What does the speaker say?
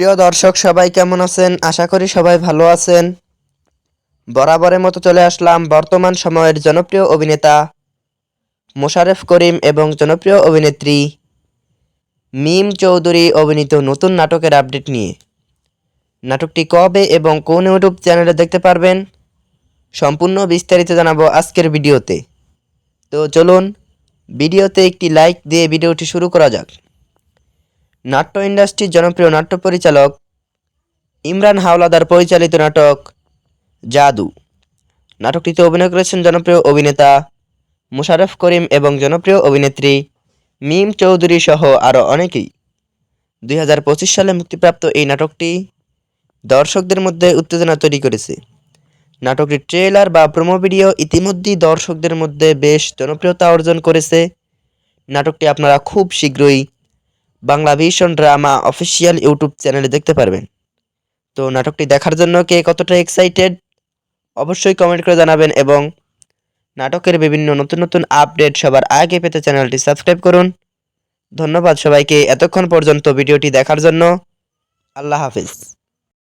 প্রিয় দর্শক সবাই কেমন আছেন? আশা করি সবাই ভালো আছেন। বরাবরের মতো চলে আসলাম বর্তমান সময়ের জনপ্রিয় অভিনেতা মোশাররফ করিম এবং জনপ্রিয় অভিনেত্রী মিম চৌধুরী অভিনীত নতুন নাটকের আপডেট নিয়ে। নাটকটি কবে এবং কোন ইউটিউব চ্যানেলে দেখতে পারবেন সম্পূর্ণ বিস্তারিত জানাবো আজকের ভিডিওতে। তো চলুন ভিডিওতে একটি লাইক দিয়ে ভিডিওটি শুরু করা যাক। নাট্য ইন্ডাস্ট্রির জনপ্রিয় নাট্য পরিচালক ইমরান হাওলাদার পরিচালিত নাটক জাদু। নাটকটিতে অভিনয় করেছেন জনপ্রিয় অভিনেতা মোশাররফ করিম এবং জনপ্রিয় অভিনেত্রী মিম চৌধুরী সহ আরও অনেকেই। 2025 সালে মুক্তিপ্রাপ্ত এই নাটকটি দর্শকদের মধ্যে উত্তেজনা তৈরি করেছে। নাটকটির ট্রেলার বা প্রোমো ভিডিও ইতিমধ্যেই দর্শকদের মধ্যে বেশ জনপ্রিয়তা অর্জন করেছে। নাটকটি আপনারা খুব শীঘ্রই Bangla vision drama official YouTube চ্যানেলে দেখতে পারবেন। তো নাটকটি দেখার জন্য কে কতটা এক্সাইটেড অবশ্যই কমেন্ট করে জানাবেন এবং নাটকের বিভিন্ন নতুন নতুন আপডেট সবার আগে পেতে চ্যানেলটি সাবস্ক্রাইব করুন। ধন্যবাদ সবাইকে এতক্ষণ পর্যন্ত ভিডিওটি দেখার জন্য। আল্লাহ হাফিজ।